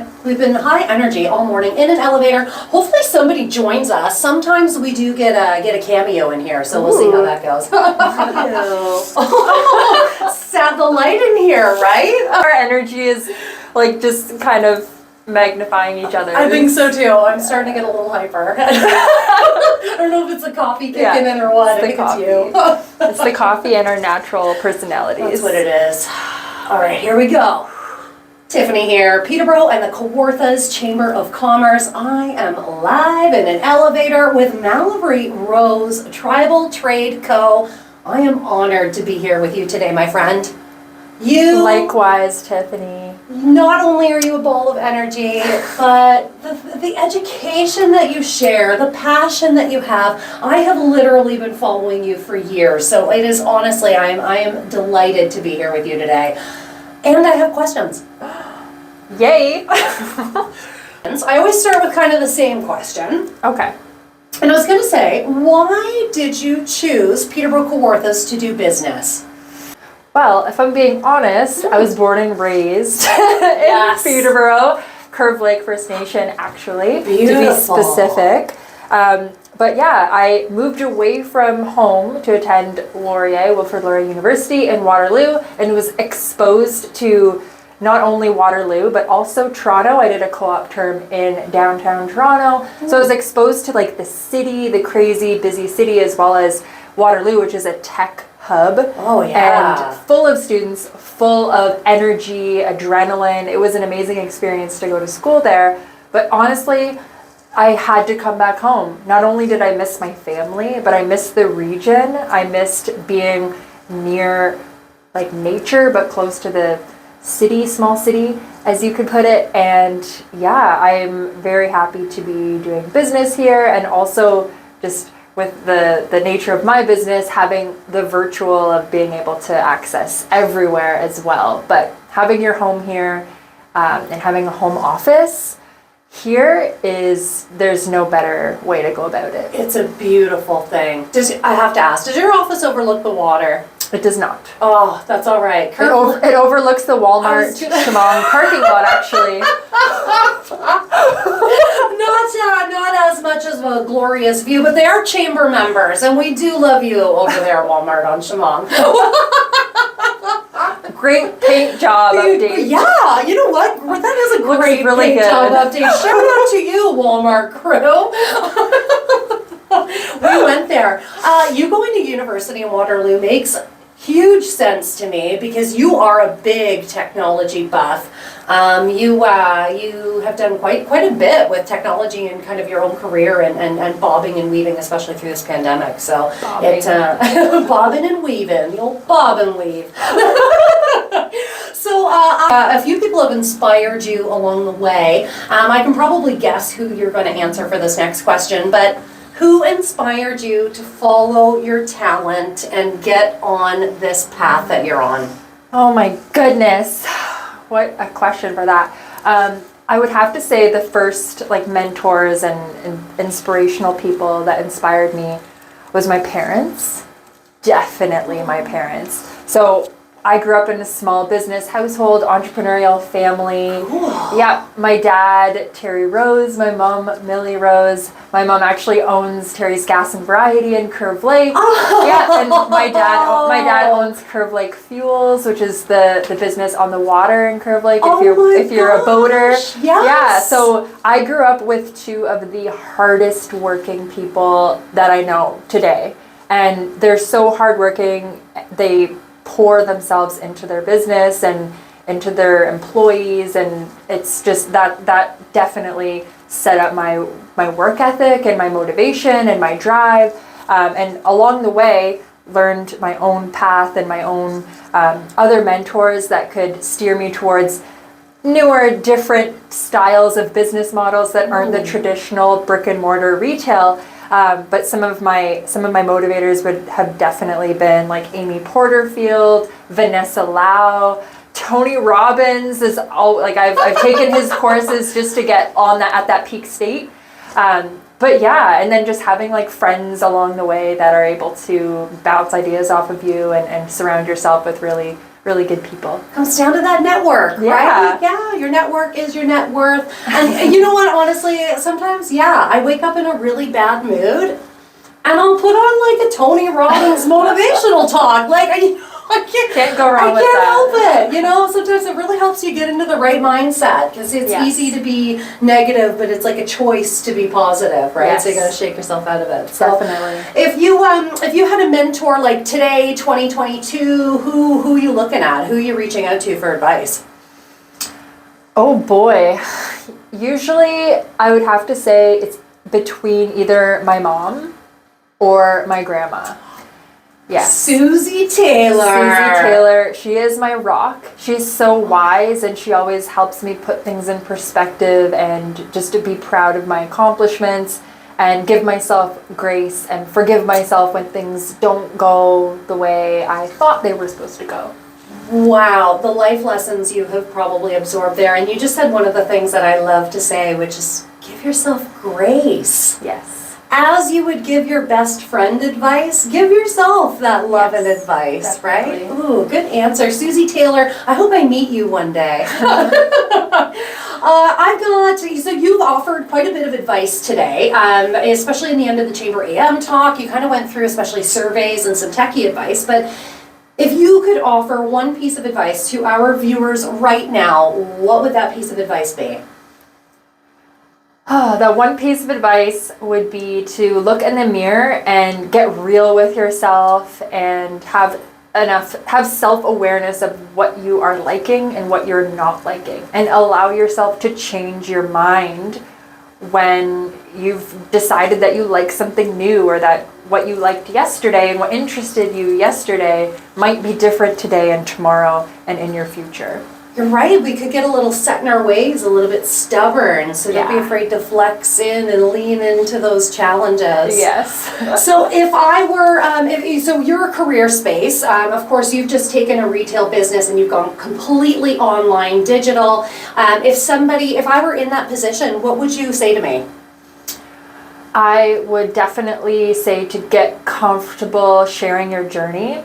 it. We've been high energy all morning in an elevator. Hopefully somebody joins us. Sometimes we do get a cameo in here, so we'll see how that goes. Sad the light in here, right? Our energy is like just kind of magnifying each other. I think so too. I'm starting to get a little hyper. I don't know if it's the coffee kicking in or what. I think it's you. It's the coffee and our natural personalities. That's what it is. All right, here we go. Tiffany here, Peterborough and the Kawarthas Chamber of Commerce. I am live in an elevator with Mallory Rose, Tribal Trade Co. I am honored to be here with you today, my friend. You, likewise, Tiffany. Not only are you a ball of energy, but the education that you share, the passion that you have, I have literally been following you for years. So it is honestly, I am delighted to be here with you today. And I have questions. Yay! I always start with kind of the same question. Okay. And I was going to say, why did you choose Peterborough Kawarthas to do business? Well, if I'm being honest, I was born and raised in Peterborough, Curve Lake First Nation, actually, Beautiful. To be specific. But yeah, I moved away from home to attend Wilfrid Laurier University in Waterloo, and was exposed to not only Waterloo, but also Toronto. I did a co-op term in downtown Toronto. So I was exposed to like the city, the crazy busy city, as well as Waterloo, which is a tech hub. Oh yeah. And full of students, full of energy, adrenaline. It was an amazing experience to go to school there. But honestly, I had to come back home. Not only did I miss my family, but I missed the region. I missed being near like nature, but close to the city, small city, as you could put it. And yeah, I'm very happy to be doing business here, and also just with the nature of my business, having the virtual of being able to access everywhere as well. But having your home here and having a home office here there's no better way to go about it. It's a beautiful thing. I have to ask, does your office overlook the water? It does not. Oh, that's all right. It overlooks the Walmart Shamong parking lot, actually. Not as much as a glorious view, but they are chamber members, and we do love you over there at Walmart on Shamong. Great paint job update. Yeah, you know what? That is a great really paint good. job update. Shout out to you, Walmart crew. We went there. You going to university in Waterloo makes huge sense to me, because you are a big technology buff. You have done quite a bit with technology and kind of your own career and bobbing and weaving, especially through this pandemic. So bobbing and weaving, the old bob and weave. So a few people have inspired you along the way. I can probably guess who you're going to answer for this next question, but who inspired you to follow your talent and get on this path that you're on? Oh my goodness. What a question for that. I would have to say the first like mentors and inspirational people that inspired me was my parents. Definitely my parents. So I grew up in a small business household, entrepreneurial family. Cool. Yeah, my dad, Terry Rose, my mom, Millie Rose. My mom actually owns Terry's Gas and Variety in Curve Lake. Oh. Yeah, and my dad owns Curve Lake Fuels, which is the business on the water in Curve Lake. If you're a boater. Yes. Yeah, so I grew up with two of the hardest working people that I know today. And they're so hardworking. They pour themselves into their business and into their employees, and it's just that definitely set up my work ethic and my motivation and my drive, and along the way learned my own path and my own other mentors that could steer me towards newer, different styles of business models that aren't the traditional brick and mortar retail. But some of my motivators would have definitely been like Amy Porterfield, Vanessa Lau, Tony Robbins is all like I've taken his courses just to get on at that peak state. But yeah, and then just having like friends along the way that are able to bounce ideas off of you and surround yourself with really, really good people. Comes down to that network, right? Yeah, your network is your net worth. And you know what, honestly, sometimes, I wake up in a really bad mood and I'll put on like a Tony Robbins motivational talk. Like, I can't go wrong with that. I can't help it. You know, sometimes it really helps you get into the right mindset because it's easy to be negative, but it's like a choice to be positive, right? So you got to shake yourself out of it. So definitely. If you had a mentor like today, 2022, who are you looking at? Who are you reaching out to for advice? Oh boy. Usually I would have to say it's between either my mom or my grandma. Yes. Susie Taylor. Susie Taylor. She is my rock. She's so wise and she always helps me put things in perspective and just to be proud of my accomplishments and give myself grace and forgive myself when things don't go the way I thought they were supposed to go. Wow, the life lessons you have probably absorbed there. And you just said one of the things that I love to say, which is give yourself grace. Yes. As you would give your best friend advice, give yourself that love and advice, definitely. right? Ooh, good answer. Susie Taylor, I hope I meet you one day. So you've offered quite a bit of advice today, especially in the end of the Chamber AM talk. You kind of went through especially surveys and some techie advice, but if you could offer one piece of advice to our viewers right now, what would that piece of advice be? That one piece of advice would be to look in the mirror and get real with yourself and have self-awareness of what you are liking and what you're not liking, and allow yourself to change your mind when you've decided that you like something new, or that what you liked yesterday and what interested you yesterday might be different today and tomorrow and in your future. You're right, we could get a little set in our ways, a little bit stubborn, so don't be afraid to flex in and lean into those challenges. Yes. So if I were, so you're a career space, of course you've just taken a retail business and you've gone completely online, digital. If I were in that position, what would you say to me? I would definitely say to get comfortable sharing your journey.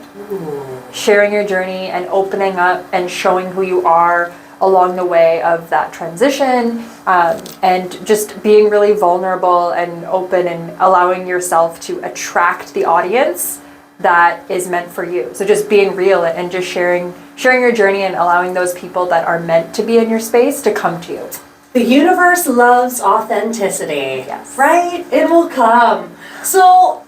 Sharing your journey and opening up and showing who you are along the way of that transition, and just being really vulnerable and open and allowing yourself to attract the audience that is meant for you. So just being real and just sharing your journey and allowing those people that are meant to be in your space to come to you. The universe loves authenticity. Yes. Right? It will come. So,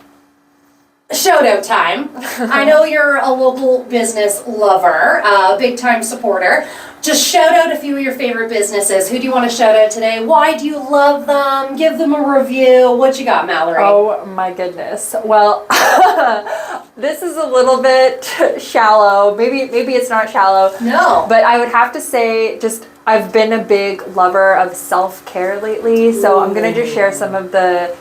shout out time. I know you're a local business lover, big time supporter. Just shout out a few of your favorite businesses. Who do you want to shout out today? Why do you love them? Give them a review. What you got, Mallory? Oh my goodness. Well, this is a little bit shallow. Maybe it's not shallow. No. But I would have to say I've been a big lover of self-care lately. So I'm going to just share some of the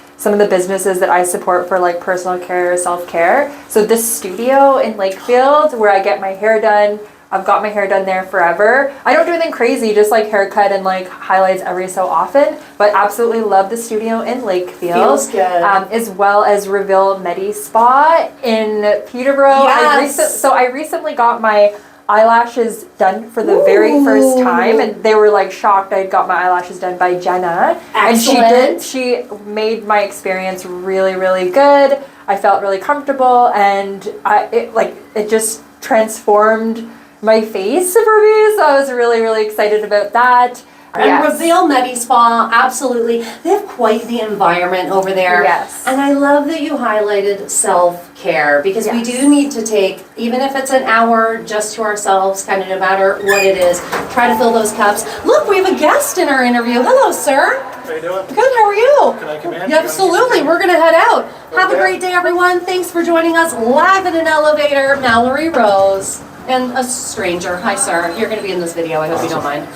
businesses that I support for like personal care, self-care. So this studio in Lakefield where I get my hair done, I've got my hair done there forever. I don't do anything crazy, just like haircut and like highlights every so often, but absolutely love the studio in Lakefield. Feels good. As well as Reveal Medi Spa in Peterborough. Yes. I recently got my eyelashes done for the very first time, and they were like shocked I'd got my eyelashes done by Jenna. Excellent. And she made my experience really, really good. I felt really comfortable, and it just transformed my face for me, so I was really, really excited about that. And Reveal Medi Spa, absolutely. They have quite the environment over there. Yes. And I love that you highlighted self-care, because we do need to take, even if it's an hour just to ourselves, kind of no matter what it is, try to fill those cups. Look, we have a guest in our interview. Hello, sir. How you doing? Good, how are you? Can I come in? Yeah, absolutely. We're going to head out. Have a great day, everyone. Thanks for joining us live in an elevator. Mallory Rose. And a stranger. Hi, sir. You're going to be in this video. I hope you don't mind.